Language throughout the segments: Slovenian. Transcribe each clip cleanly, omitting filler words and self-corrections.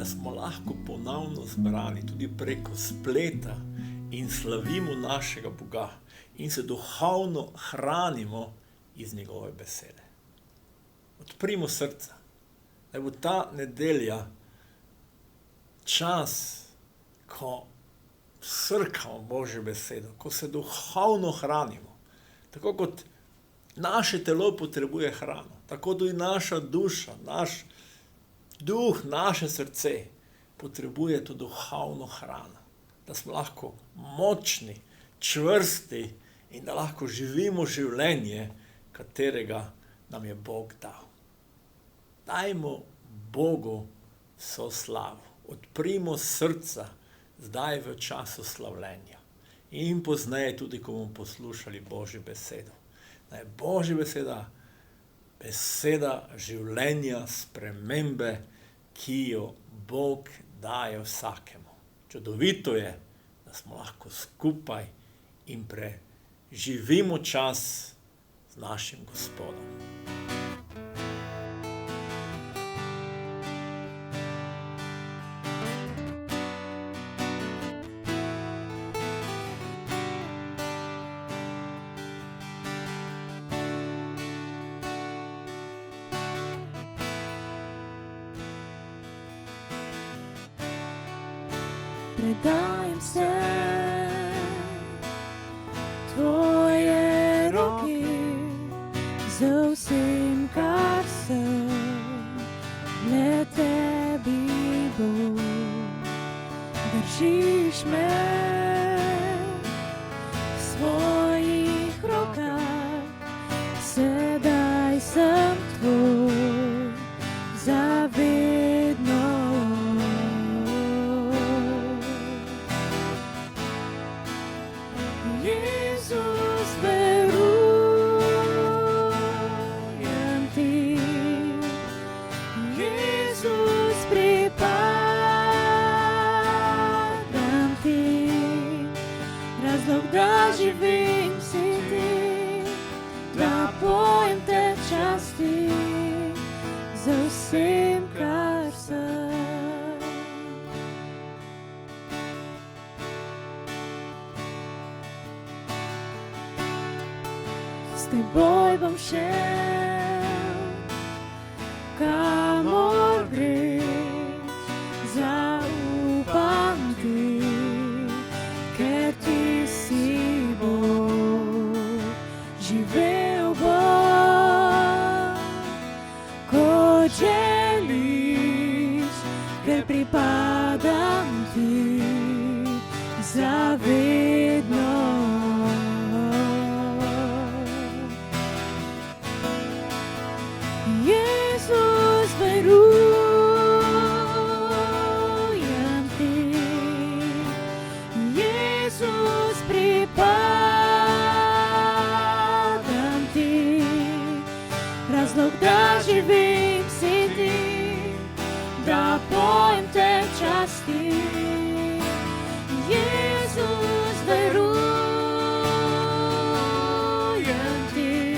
smo lahko ponovno zbrani tudi preko spleta in slavimo našega Boga in se duhovno hranimo iz njegove besede. Odprimo srca, da bo ta nedelja čas, ko srkamo Božjo besedo, ko se duhovno hranimo, tako kot naše telo potrebuje hrano, tako tudi naša duša, naš duh, naše srce potrebuje to duhovno hrano, da smo lahko močni, čvrsti in da lahko živimo življenje, katerega nam je Bog dal. Dajmo Bogu vso slavo, odprimo srca zdaj v času slavljenja in pozneje tudi, ko bomo poslušali Božjo besedo. Da je Božja beseda beseda življenja, spremembe, ki jo Bog daje vsakemu. Čudovito je, da smo lahko skupaj in preživimo čas z našim Gospodom. Predajem se tvoje roki z vsem, kar sem, le tebi, Bog. Držiš me v svojih rokah, sedaj sem tvoj zavedno. Jezus, verujem ti, Jezus, pripadam ti, razlog, da živim si ti, da pojem te časti za vsem, kar sem. S teboj bom šel, kamor greš, zaupam ti, ker ti si Bog. Živel bom, kot želiš, ker pripadam ti zavedno. Jezus, verujem ti, Jezus, pripadam ti, razlog, da živim si ti, da pojem te časti. Jezus, verujem ti,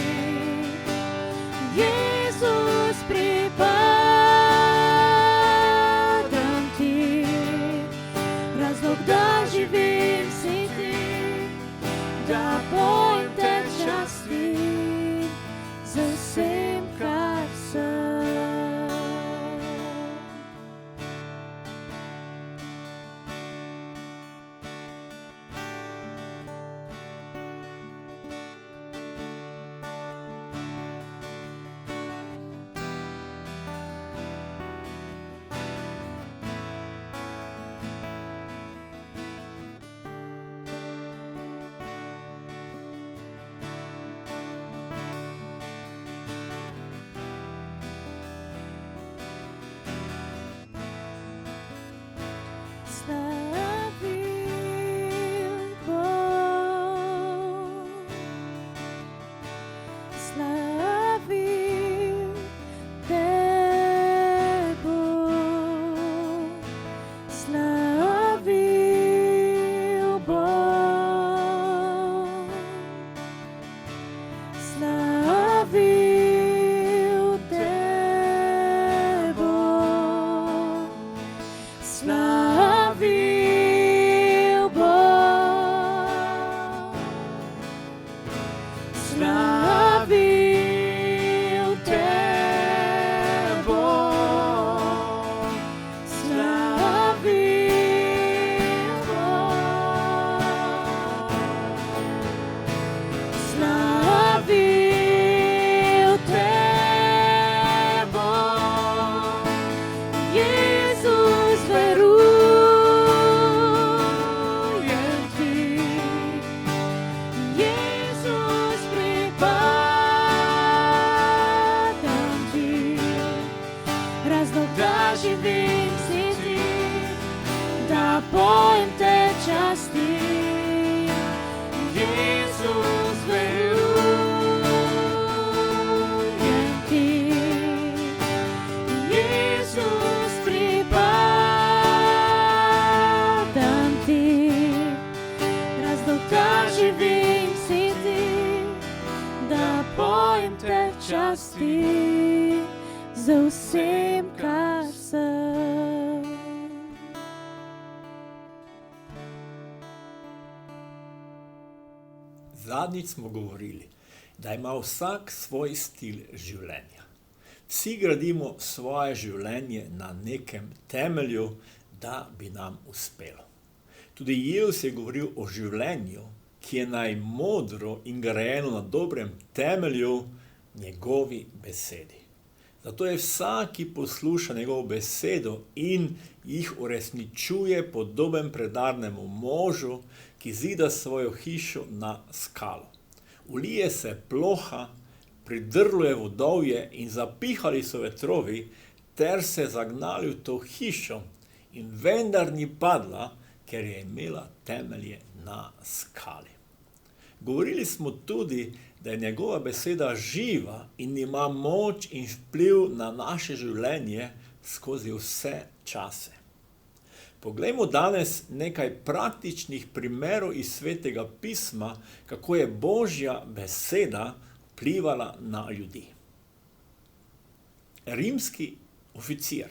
Jezus, pripadam ti, razlog, da živim si ti, da pojem te časti za vsem, kar sem. bojim te častim. Jezus, verujem ti. Jezus, pripadam ti. Razlog da živim si ti, da bojim te častim za vsem, kar sem. Zadnjič smo govorili, da ima vsak svoj stil življenja. Vsi gradimo svoje življenje na nekem temelju, da bi nam uspelo. Tudi Jezus je govoril o življenju, ki je najmodro in grajeno na dobrem temelju, njegovi besedi. Zato je vsak, ki posluša njegovo besedo in jih uresničuje, podoben predarnemu možu, ki zida svojo hišo na skalo. Ulije se ploha, pridrluje vodovje in zapihali so vetrovi, ter se zagnali v to hišo in vendar ni padla, ker je imela temelje na skali. Govorili smo tudi, da je njegova beseda živa in ima moč in vpliv na naše življenje skozi vse čase. Poglejmo danes nekaj praktičnih primerov iz Svetega pisma, kako je Božja beseda vplivala na ljudi. Rimski oficir,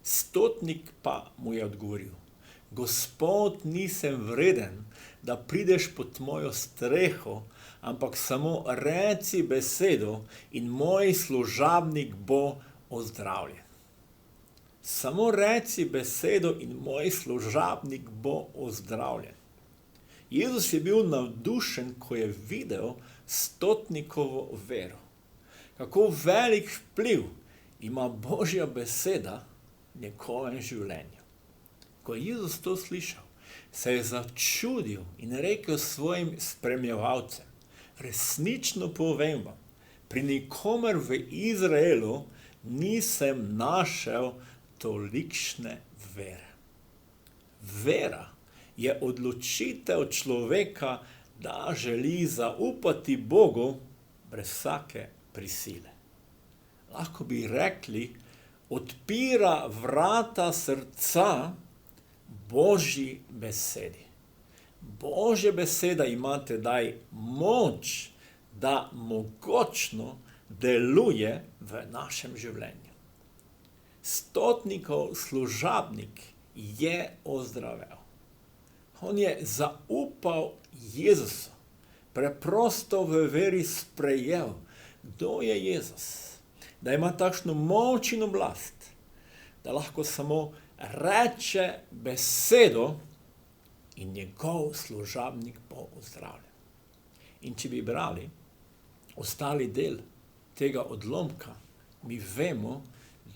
stotnik pa mu je odgovoril: Gospod, nisem vreden, da prideš pod mojo streho, ampak samo reci besedo in moj služabnik bo ozdravljen. Samo reci besedo in moj služabnik bo ozdravljen. Jezus je bil navdušen, ko je videl stotnikovo vero. Kako velik vpliv ima Božja beseda v njegovem življenju. Ko je Jezus to slišal, se je začudil in rekel svojim spremljevalcem: resnično povem vam, pri nikomer v Izraelu nisem našel tolikšne vere. Vera je odločitev človeka, da želi zaupati Bogu brez vsake prisile. Lahko bi rekli, odpira vrata srca Božji besedi. Božja beseda ima tedaj moč, da mogočno deluje v našem življenju. Stotnikov služabnik je ozdravel. On je zaupal Jezusu, preprosto v veri sprejel, kdo je Jezus, da ima takšno moč in oblast, da lahko samo reče besedo in njegov služabnik bo ozdravljen. In če bi brali ostali del tega odlomka, mi vemo,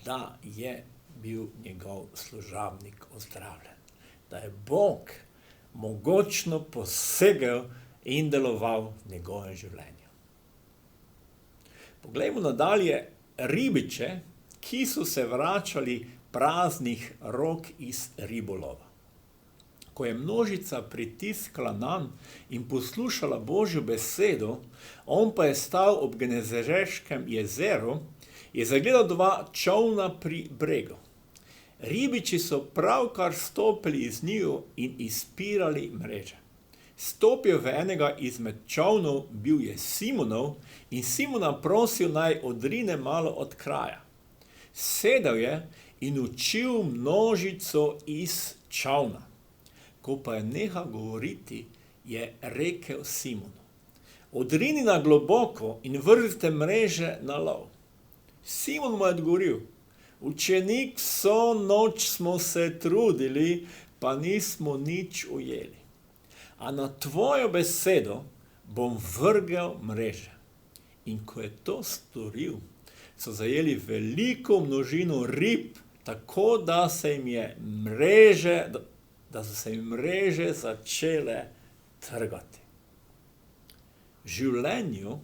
da je bil njegov služabnik ozdravljen. Da je Bog mogočno posegel in deloval v njegovem življenju. Poglejmo nadalje ribiče, ki so se vračali praznih rok iz ribolova. Ko je množica pritiskala nanj in poslušala Božjo besedo, on pa je stal ob Genezareškem jezeru, je zagledal dva čolna pri bregu. Ribiči so pravkar stopili iz njiju in izpirali mreže. Stopil v enega izmed čolnov, bil je Simonov, in Simona prosil, naj odrine malo od kraja. Sedel je in učil množico iz čolna. Ko pa je nehal govoriti, je rekel Simonu: odrini na globoko in vrzite mreže na lov. Simon mu je odgovoril: učenik, vso noč smo se trudili, pa nismo nič ujeli. A na tvojo besedo bom vrgel mreže. In ko je to storil, so zajeli veliko množino rib, tako da so se jim mreže začele trgati. Življenju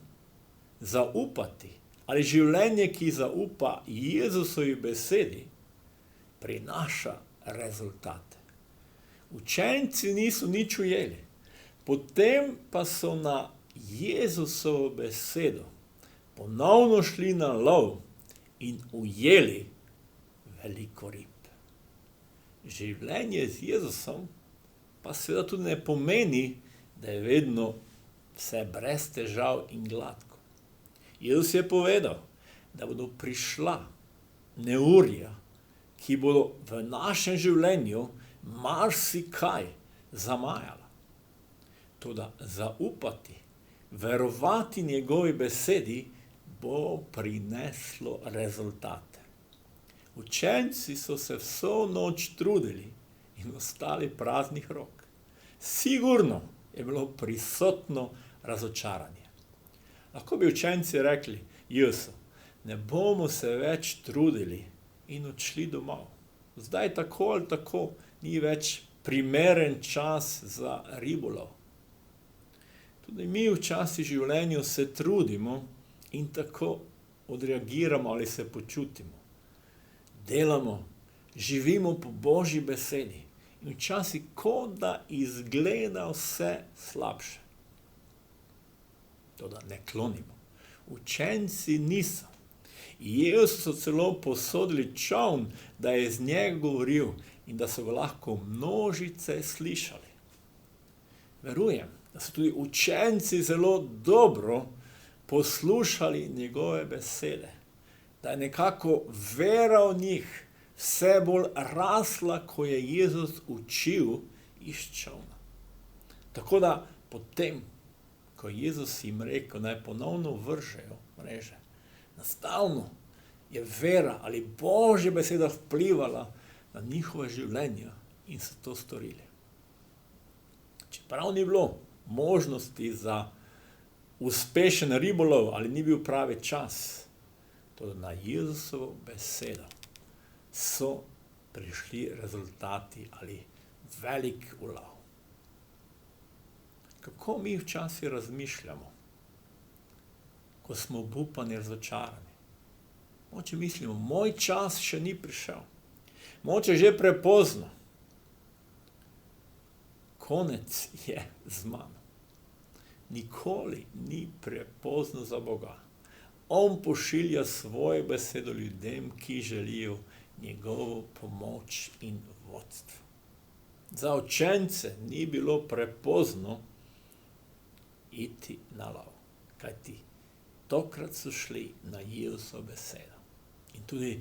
zaupati ali življenje, ki zaupa Jezusovi besedi, prinaša rezultate. Učenci niso nič ujeli. Potem pa so na Jezusovo besedo ponovno šli na lov in ujeli veliko rib. Življenje z Jezusom pa seveda tudi ne pomeni, da je vedno vse brez težav in gladko. Jezus je povedal, da bodo prišla neurja, ki bodo v našem življenju marsikaj zamajala. Toda zaupati, verovati njegovi besedi bo prineslo rezultate. Učenci so se vso noč trudili in ostali praznih rok. Sigurno je bilo prisotno razočaranje. Lahko bi učenci rekli: Jezu, ne bomo se več trudili in odšli domov. Zdaj tako ali tako ni več primeren čas za ribolov. Tudi mi včasih v življenju se trudimo in tako odreagiramo ali se počutimo. Delamo, živimo po Božji besedi in včasih kot da izgleda vse slabše. Toda ne klonimo. Učenci niso. Jezus so celo posodili čoln, da je z njega govoril in da so ga lahko množice slišali. Verujem, da so tudi učenci zelo dobro poslušali njegove besede, da je nekako vera v njih vse bolj rasla, ko je Jezus učil iz čolna. Tako da potem, ko je Jezus jim rekel, naj ponovno vržejo mreže, enostavno je vera ali Božja beseda vplivala na njihove življenja in so to storili. Čeprav ni bilo možnosti za uspešen ribolov ali ni bil pravi čas, to na Jezusovo besedo so prišli rezultati ali velik ulov. Kako mi včasih razmišljamo, ko smo obupani, razočarani? Mogoče mislimo, moj čas še ni prišel. Mogoče že prepozno. Konec je z mano. Nikoli ni prepozno za Boga. On pošilja svojo besedo ljudem, ki želijo njegovo pomoč in vodstvo. Za učence ni bilo prepozno iti na lov, kajti tokrat so šli na Jezusovo besedo. In tudi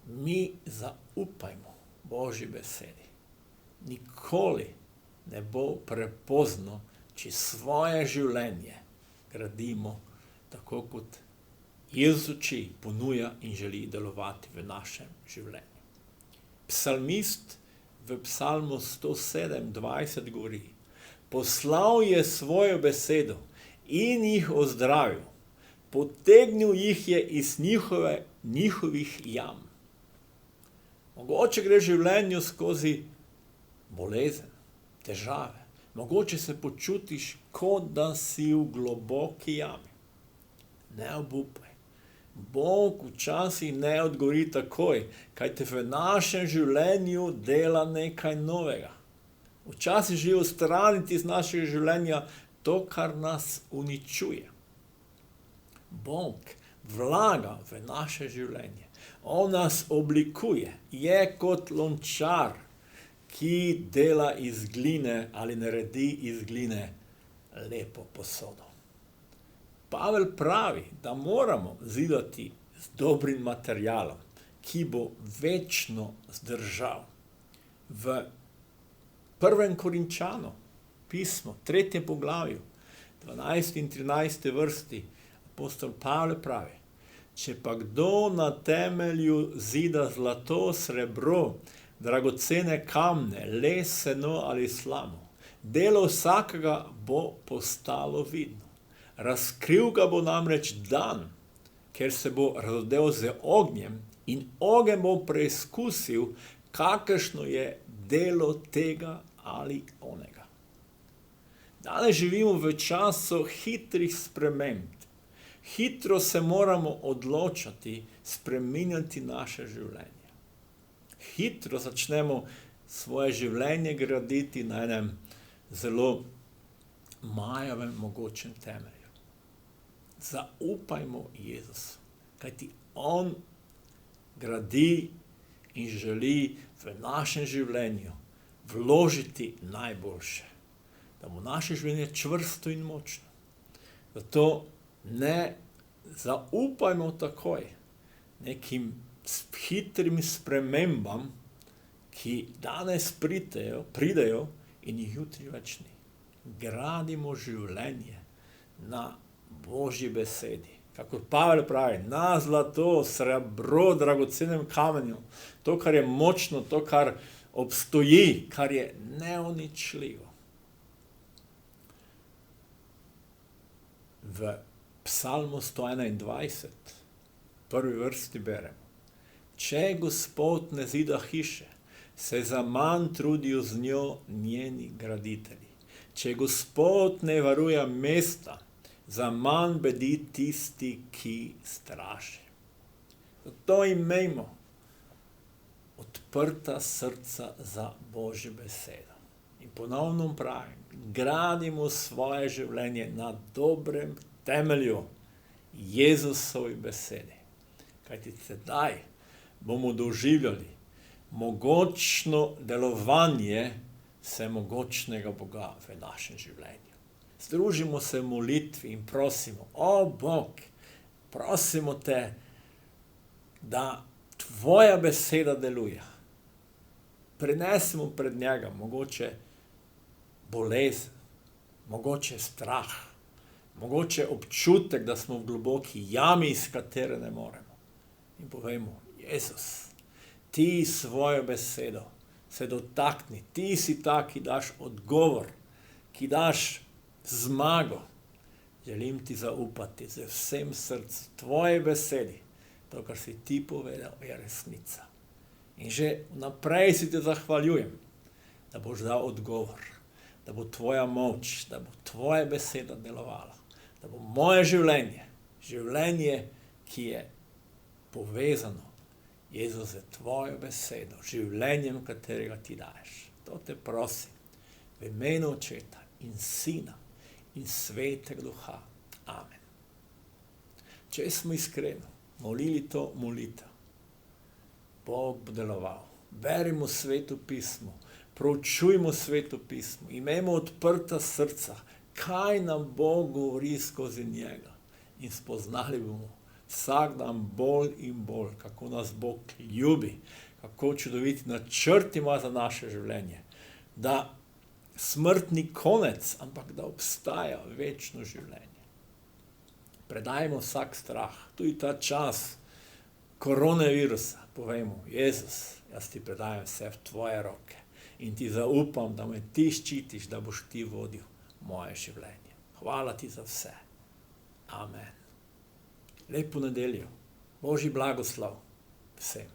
mi zaupajmo Božji besedi. Nikoli ne bo prepozno, če svoje življenje gradimo tako, kot Jezus uči, ponuja in želi delovati v našem življenju. Psalmist v psalmu 127 govori: poslal je svojo besedo in jih ozdravil, potegnil jih je iz njihovih jam. Mogoče gre v življenju skozi bolezen, težave. Mogoče se počutiš, kot da si v globoki jami. Ne obupaj. Bog včasih ne odgovori takoj, kajti v našem življenju dela nekaj novega. Včasih želi odstraniti iz našega življenja to, kar nas uničuje. Bog vlaga v naše življenje. On nas oblikuje. Je kot lončar, ki dela iz gline ali naredi iz gline lepo posodo. Pavel pravi, da moramo zidati z dobrim materialom, ki bo večno zdržal. V 1. Korinčanu pismo, 3. poglavju, 12. in 13. vrsti, apostol Pavel pravi: če pa kdo na temelju zida zlato, srebro, dragocene kamne, les, seno ali slamo, delo vsakega bo postalo vidno. Razkril ga bo namreč dan, ker se bo razodel z ognjem in ogenj bo preizkusil, kakršno je delo tega ali onega. Danes živimo v času hitrih sprememb. Hitro se moramo odločati, spreminjati naše življenje. Hitro začnemo svoje življenje graditi na enem zelo majavem, mogočem temelju. Zaupajmo Jezusu, kajti on gradi in želi v našem življenju vložiti najboljše, da bo naše življenje čvrsto in močno. Zato ne zaupajmo takoj nekim hitrim spremembam, ki danes pridejo in jih jutri več ni. Gradimo življenje na Božji besedi. Kako Pavel pravi, na zlato, srebro, dragocenem kamenju, to, kar je močno, to, kar obstoji, kar je neuničljivo. V Psalmu 121, prvi vrsti beremo: Če Gospod ne zida hiše, se zaman trudijo z njo njeni graditelji. Če Gospod ne varuje mesta, zaman bedi tisti, ki straši. Zato imejmo odprta srca za Božjo besedo. In ponovno pravim, gradimo svoje življenje na dobrem temelju, Jezusovi besedi. Kajti sedaj bomo doživljali mogočno delovanje vsemogočnega Boga v našem življenju. Združimo se v molitvi in prosimo, o Bog, prosimo te, da tvoja beseda deluje. Prinesimo pred njega mogoče bolezen, mogoče strah, mogoče občutek, da smo v globoki jami, iz katere ne moremo. In povejmo, Jezus, ti svojo besedo se dotakni, ti si ta, ki daš odgovor, ki daš zmago. Želim ti zaupati z vsem srcem tvoje besedi. To, kar si ti povedal, je resnica. In že naprej si te zahvaljujem, da boš dal odgovor, da bo tvoja moč, da bo tvoja beseda delovala, da bo moje življenje, ki je povezano, Jezus, z tvojo besedo, življenjem, katerega ti daješ. To te prosim, v imenu Očeta in Sina in Svetega Duha. Amen. Če smo iskreno molili to molitev, Bog bo deloval. Berimo Sveto pismo, proučujmo Sveto pismo, imejmo odprta srca, kaj nam Bog govori skozi njega. In spoznali bomo vsak dan bolj in bolj, kako nas Bog ljubi, kako čudoviti načrt ima za naše življenje. Da smrt ni konec, ampak da obstaja večno življenje. Predajmo vsak strah, tudi ta čas koronavirusa. Povejmo, Jezus, jaz ti predajam vse v tvoje roke in ti zaupam, da me ti ščitiš, da boš ti vodil moje življenje. Hvala ti za vse. Amen. Lepo nedeljo. Božji blagoslov vsem.